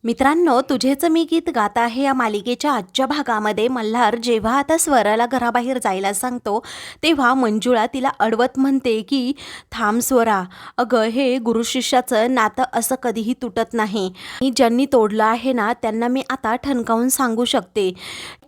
मित्रांनो, तुझेच मी गीत गात आहे या मालिकेच्या आजच्या भागामध्ये मल्हार जेव्हा आता स्वराला घराबाहेर जायला सांगतो तेव्हा मंजुळा तिला अडवत म्हणते की थांब स्वरा, अगं हे गुरु शिष्याचं नातं असं कधीही तुटत नाही. मी ज्यांनी तोडलं आहे ना त्यांना मी आता ठणकावून सांगू शकते.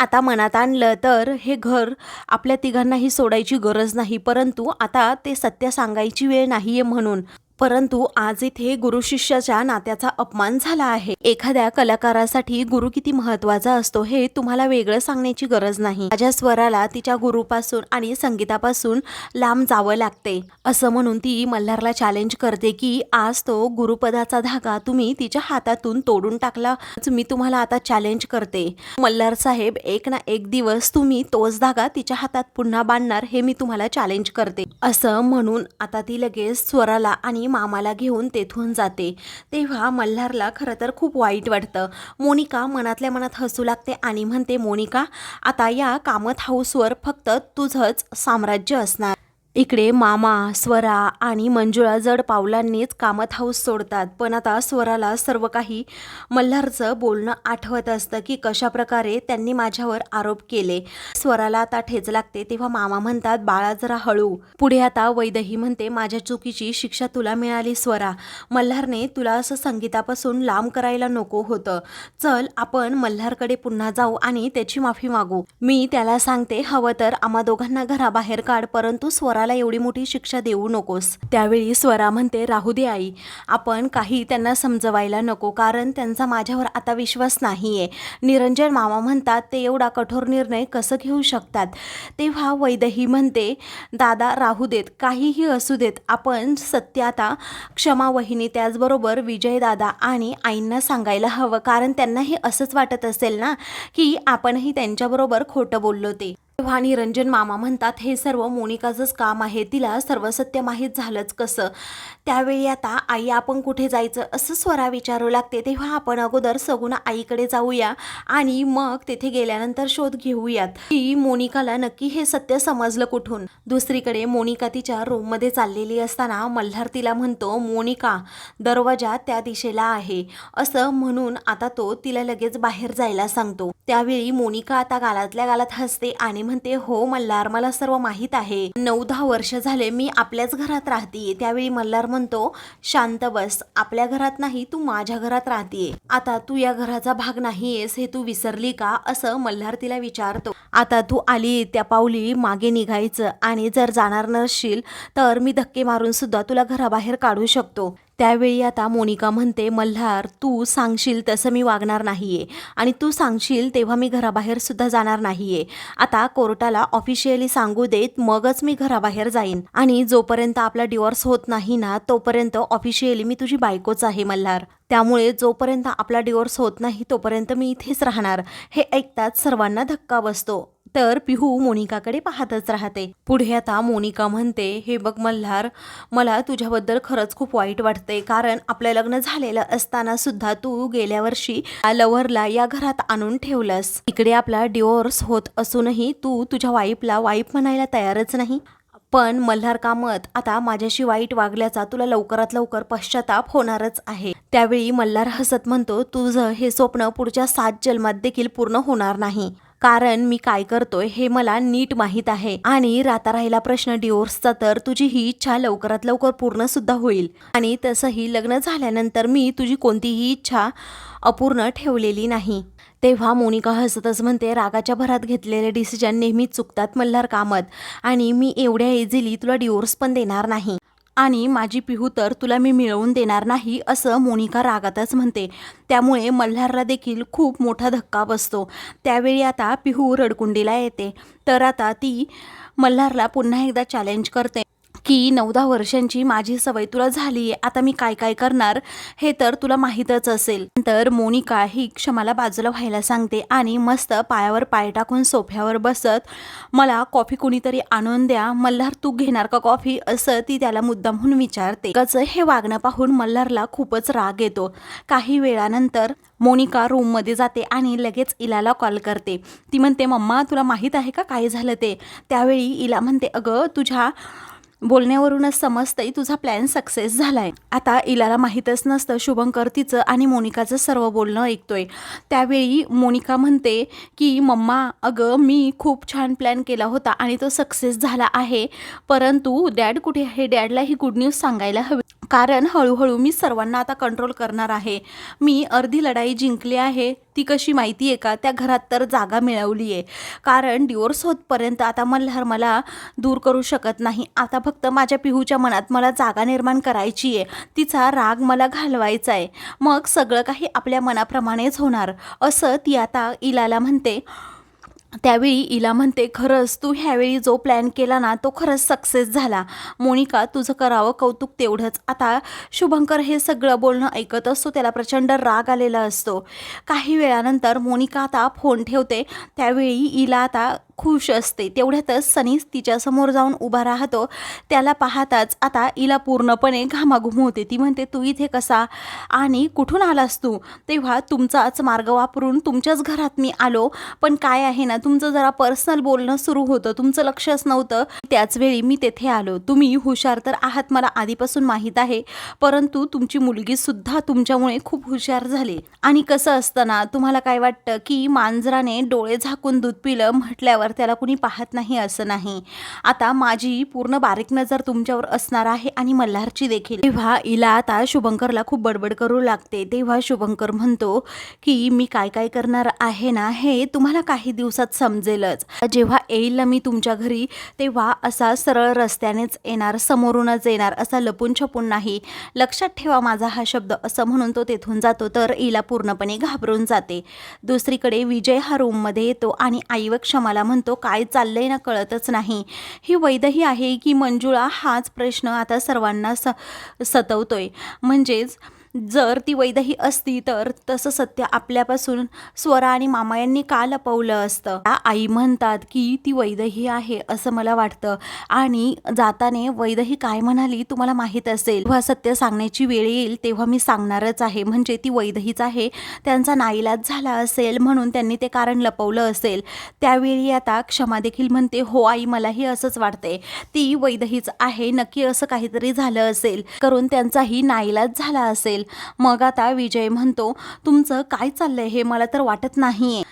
आता मनात आणलं तर हे घर आपल्या तिघांनाही सोडायची गरज नाही, परंतु आता ते सत्य सांगायची वेळ नाहीये म्हणून. परंतु आज इथे गुरु शिष्याच्या नात्याचा अपमान झाला आहे. एखाद्या कलाकारासाठी गुरु किती महत्वाचा असतो हे तुम्हाला वेगळं सांगण्याची गरज नाही. माझ्या स्वराला तिच्या गुरुपासून आणि संगीतापासून लांब जावं लागते असं म्हणून ती मल्हारला चॅलेंज करते की आज तो गुरुपदाचा धागा तुम्ही तिच्या हातातून तोडून टाकला. मी तुम्हाला आता चॅलेंज करते मल्हार साहेब, एक ना एक दिवस तुम्ही तोच धागा तिच्या हातात पुन्हा बांधणार हे मी तुम्हाला चॅलेंज करते असं म्हणून आता ती लगेच स्वराला आणि मामाला घेऊन तेथून जाते. तेव्हा मल्हारला खरं तर खूप वाईट वाटतं. मोनिका मनातल्या मनात हसू लागते आणि म्हणते, मोनिका आता या कामत हाऊसवर फक्त तुझंच साम्राज्य असणार. इकडे मामा, स्वरा आणि मंजुळा जड पावलांनीच कामत हाऊस सोडतात. पण आता स्वराला सर्व काही मल्हारचं बोलणं आठवत असतं की कशा प्रकारे त्यांनी माझ्यावर आरोप केले. स्वराला आता ठेच लागते. तेव्हा मामा म्हणतात, बाळा जरा हळू. पुढे आता वैदेही म्हणते, माझ्या चुकीची शिक्षा तुला मिळाली स्वरा. मल्हारने तुला असं संगीतापासून लांब करायला नको होतं. चल आपण मल्हारकडे पुन्हा जाऊ आणि त्याची माफी मागू. मी त्याला सांगते हवं तर आम्हा दोघांना घराबाहेर काढ, परंतु स्वरा एवढी मोठी शिक्षा देऊ नकोस. त्यावेळी स्वरा म्हणते, राहू दे आई, आपण काही त्यांना समजवायला नको, कारण त्यांचा माझ्यावर आता विश्वास नाहीये. निरंजन मामा म्हणतात, ते एवढा कठोर निर्णय कसं घेऊ शकतात. तेव्हा वैदेही म्हणते, दादा राहू देत, काहीही असू देत, आपण सत्य आता क्षमा वहिनी त्याचबरोबर विजय दादा आणि आईंना सांगायला हवं, कारण त्यांनाही असंच वाटत असेल ना की आपणही त्यांच्याबरोबर खोटं बोललो ते. तेव्हा निरंजन मामा म्हणतात, हे सर्व मोनिकाचंच काम आहे, तिला सर्व सत्य माहीत झालंच कसं. त्यावेळी आता आई आपण कुठे जायचं असं स्वरा विचारू लागते. तेव्हा आपण अगोदर सगुणा आईकडे जाऊया आणि मग तेथे गेल्यानंतर शोध घेऊयात की मोनिकाला नक्की हे सत्य समजलं कुठून. दुसरीकडे मोनिका तिच्या रूममध्ये चाललेली असताना मल्हार तिला म्हणतो, मोनिका दरवाजा त्या दिशेला आहे असं म्हणून आता तो तिला लगेच बाहेर जायला सांगतो. त्यावेळी मोनिका आता गालातल्या गालात हसते आणि म्हणते, हो मल्हार, मला सर्व माहीत आहे. 9-10 वर्ष झाले मी आपल्याच घरात राहतीये. त्यावेळी मल्हार म्हणतो, शांत बस, आपल्या घरात नाही तू माझ्या घरात राहतीये. आता तू या घराचा भाग नाहीयेस हे तू विसरली का असं मल्हार तिला विचारतो. आता तू आली त्या पावली मागे निघायचं आणि जर जाणार नसशील तर मी धक्के मारून सुद्धा तुला घराबाहेर काढू शकतो. त्यावेळी आता मोनिका म्हणते, मल्हार तू सांगशील तसं मी वागणार नाहीये आणि तू सांगशील तेव्हा मी घराबाहेर सुद्धा जाणार नाहीये. आता कोर्टाला ऑफिशियली सांगू देत मगच मी घराबाहेर जाईन आणि जोपर्यंत आपला डिवोर्स होत नाही ना तोपर्यंत ऑफिशियली मी तुझी बायकोच आहे मल्हार. त्यामुळे जोपर्यंत आपला डिवोर्स होत नाही तोपर्यंत मी इथेच राहणार. हे ऐकताच सर्वांना धक्का बसतो. तर पिहू मोनिकाकडे पाहतच राहते. पुढे आता मोनिका म्हणते, हे बघ मल्हार, मला तुझ्याबद्दल खरंच खूप वाईट वाटते, कारण आपलं लग्न झालेलं असताना सुद्धा तू गेल्या वर्षी लव्हरला या घरात आणून ठेवलंस. इकडे आपला डिवोर्स होत असूनही तू तुझ्या वाईफला वाईफ म्हणायला तयारच नाही. पण मल्हार कामत, आता माझ्याशी वाईट वागल्याचा तुला लवकरात लवकर पश्चाताप होणारच आहे. त्यावेळी मल्हार हसत म्हणतो, तुझं हे स्वप्न पुढच्या 7 जन्मात देखील पूर्ण होणार नाही, कारण मी काय करतोय हे मला नीट माहीत आहे. आणि राहता राहिला प्रश्न डिवोर्सचा, तर तुझी ही इच्छा लवकरात लवकर पूर्ण सुद्धा होईल. आणि तसंही लग्न झाल्यानंतर मी तुझी कोणतीही इच्छा अपूर्ण ठेवलेली नाही. तेव्हा मोनिका हसतच म्हणते, रागाच्या भरात घेतलेले डिसिजन नेहमी चुकतात मल्हार कामत, आणि मी एवढ्या इझिली तुला डिवोर्स पण देणार नाही आणि माझी पिहू तर तुला मी मिळवून देणार नाही असं मोनिका रागातच म्हणते. त्यामुळे मल्हारला देखील खूप मोठा धक्का बसतो. त्यावेळी आता पिहू रडकुंडीला येते. तर आता ती मल्हारला पुन्हा एकदा चॅलेंज करते की 9-10 वर्षांची माझी सवय तुला झाली आहे, आता मी काय काय करणार हे तर तुला माहीतच असेल. तर मोनिका ही क्षमाला बाजूला व्हायला सांगते आणि मस्त पायावर पाय टाकून सोफ्यावर बसत, मला कॉफी कुणीतरी आणून द्या, मल्हार तू घेणार का कॉफी असं ती त्याला मुद्दामहून विचारते. त्याचं हे वागणं पाहून मल्हारला खूपच राग येतो. काही वेळानंतर मोनिका रूममध्ये जाते आणि लगेच इलाला कॉल करते. ती म्हणते, मम्मा तुला माहीत आहे का काय झालं ते. त्यावेळी इला म्हणते, अगं तुझ्या बोलण्यावरूनच समजतंय तुझा प्लॅन सक्सेस झालाय. आता इलाला माहीतच नसतं शुभंकर तिचं आणि मोनिकाचं सर्व बोलणं ऐकतोय. त्यावेळी मोनिका म्हणते की मम्मा अगं मी खूप छान प्लॅन केला होता आणि तो सक्सेस झाला आहे, परंतु डॅड कुठे आहे? डॅडला ही गुड न्यूज सांगायला हवी, कारण हळूहळू मी सर्वांना आता कंट्रोल करणार आहे. मी अर्धी लढाई जिंकली आहे. ती कशी माहिती आहे का? त्या घरात तर जागा मिळवली आहे, कारण डिवोर्स होतपर्यंत आता मल्हार मला दूर करू शकत नाही. आता फक्त माझ्या पिहूच्या मनात मला जागा निर्माण करायची आहे, तिचा राग मला घालवायचा आहे, मग सगळं काही आपल्या मनाप्रमाणेच होणार, असं ती आता इलाला म्हणते. त्यावेळी इला म्हणते खरंच तू ह्यावेळी जो प्लॅन केला ना तो खरंच सक्सेस झाला. मोनिका तुझं करावं कौतुक तेवढंच. आता शुभंकर हे सगळं बोलणं ऐकत असतो, त्याला प्रचंड राग आलेला असतो. काही वेळानंतर मोनिका आता फोन ठेवते. त्यावेळी इला आता खुश असते. तेवढ्यातच सनी तिच्यासमोर जाऊन उभा राहतो. त्याला पाहताच आता इला पूर्णपणे घामाघूम होते. ती म्हणते तू इथे कसा आणि कुठून आलास तू? तेव्हा तुमचाच मार्ग वापरून तुमच्याच घरात मी आलो, पण काय आहे ना तुमचं जरा पर्सनल बोलणं सुरू होतं, तुमचं लक्षच नव्हतं, त्याचवेळी मी तेथे आलो. तुम्ही हुशार तर आहात मला आधीपासून माहीत आहे, परंतु तुमची मुलगीसुद्धा तुमच्यामुळे खूप हुशार झाली. आणि कसं असतं ना, तुम्हाला काय वाटतं की मांजराने डोळे झाकून दूध पिलं म्हटल्यावर त्याला कुणी पाहत नाही असं नाही. आता माझी पूर्ण बारीक नजर तुमच्यावर असणार आहे आणि मल्हारची देखील. तेव्हा इला आता शुभंकरला खूप बडबड करू लागते. तेव्हा शुभंकर म्हणतो की मी काय काय करणार आहे ना हे तुम्हाला काही दिवसात समजेलच. जेव्हा येईल ना मी तुमच्या घरी तेव्हा असा सरळ रस्त्यानेच येणार, समोरूनच येणार, असा लपून छपून नाही, लक्षात ठेवा माझा हा शब्द, असं म्हणून तो तेथून जातो. तर इला पूर्णपणे घाबरून जाते. दुसरीकडे विजय हा रूममध्ये येतो आणि आई व क्षमाला म्हणतो काय चाललंय ना कळतच नाही. ही वैदही आहे की मंजुळा, हाच प्रश्न आता सर्वांना सतवतोय. म्हणजेच जर ती वैदही असती तर तसं सत्य आपल्यापासून स्वरा आणि मामा यांनी का लपवलं असतं. आई म्हणतात की ती वैदही आहे असं मला वाटतं, आणि जाताने वैदही काय म्हणाली तुम्हाला माहीत असेल. जेव्हा सत्य सांगण्याची वेळ येईल तेव्हा मी सांगणारच आहे. म्हणजे ती वैदहीच आहे, त्यांचा नाईलाज झाला असेल म्हणून त्यांनी ते कारण लपवलं असेल. त्यावेळी आता क्षमा देखील म्हणते हो आई मलाही असंच वाटते, ती वैदहीच आहे, नक्की असं काहीतरी झालं असेल करून त्यांचाही नाईलाज झाला असेल. मग आता विजय म्हणतो तुमचं काय चाललंय हे मला तर वाटत नाहीये.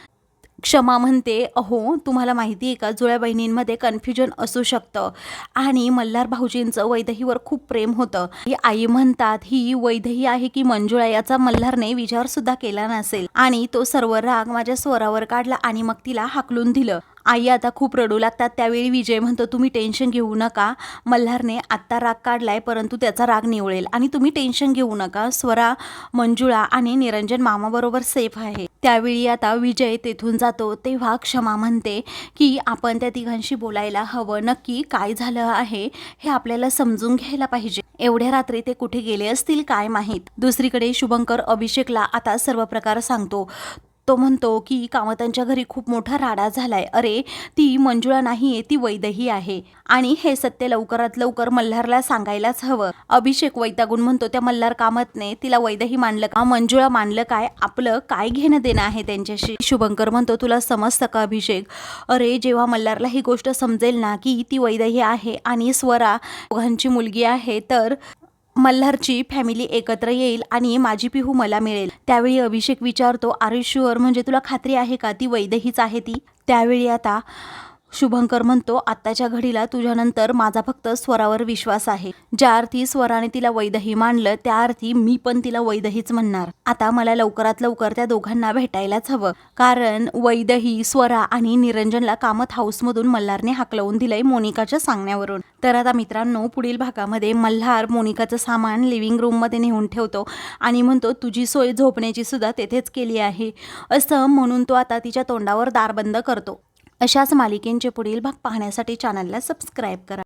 क्षमा म्हणते अहो तुम्हाला माहिती आहे का, जुळ्या बहिणींमध्ये कन्फ्युजन असू शकतं आणि मल्हार भाऊजींचं वैदहीवर खूप प्रेम होतं. ही आई म्हणतात ही वैदही आहे की मंजुळा याचा मल्हारने विचारसुद्धा केला नसेल आणि तो सर्व राग माझ्या स्वरावर काढला आणि मग तिला हाकलून दिलं. आई आता खूप रडू लागतात. त्यावेळी विजय म्हणतो तुम्ही टेन्शन घेऊ नका, मल्हारने आत्ता राग काढलाय परंतु त्याचा राग निवळेल आणि तुम्ही टेन्शन घेऊ नका, स्वरा मंजुळा आणि निरंजन मामाबरोबर सेफ आहे. त्यावेळी आता विजय तेथून जातो. तेव्हा क्षमा म्हणते की आपण त्या तिघांशी बोलायला हवं, नक्की काय झालं आहे हे आपल्याला समजून घ्यायला पाहिजे. एवढ्या रात्री ते कुठे गेले असतील काय माहीत. दुसरीकडे शुभंकर अभिषेकला आता सर्व प्रकार सांगतो. तो म्हणतो की कामतांच्या घरी खूप मोठा राडा झालाय. अरे ती मंजुळा नाहीये, ती वैदही आहे आणि हे सत्य लवकरात लवकर मल्हारला सांगायलाच हवं. अभिषेक वैतागून म्हणतो त्या मल्हार कामतने तिला वैदही मानलं का, मंजुळा मानलं काय, आपलं काय घेणं देणं आहे त्यांच्याशी. शुभंकर म्हणतो तुला समजतं का अभिषेक, अरे जेव्हा मल्हारला ही गोष्ट समजेल ना की ती वैदही आहे आणि स्वरा दोघांची मुलगी आहे तर मल्हारची फॅमिली एकत्र येईल आणि माझी पिहू मला मिळेल. त्यावेळी अभिषेक विचारतो आर यू शुअर, म्हणजे तुला खात्री आहे का ती वैदहीच आहे ती? त्यावेळी आता शुभंकर म्हणतो आत्ताच्या घडीला तुझ्यानंतर माझा फक्त स्वरावर विश्वास आहे. ज्या अर्थी स्वराने तिला वैदही मानलं त्या अर्थी मी पण तिला वैदहीच म्हणणार. आता मला लवकरात लवकर त्या दोघांना भेटायलाच हवं, कारण वैदही, स्वरा आणि निरंजनला कामत हाऊसमधून मल्हारने हाकलवून दिलंय मोनिकाच्या सांगण्यावरून. तर आता मित्रांनो पुढील भागामध्ये मल्हार मोनिकाचं सामान लिव्हिंग रूममध्ये नेऊन ठेवतो आणि म्हणतो तुझी सोय झोपण्याची सुद्धा तेथेच केली आहे, असं म्हणून तो आता तिच्या तोंडावर दार बंद करतो. अशाच मालिकेंचे पुढील भाग पाहण्यासाठी चॅनलला सबस्क्राईब करा.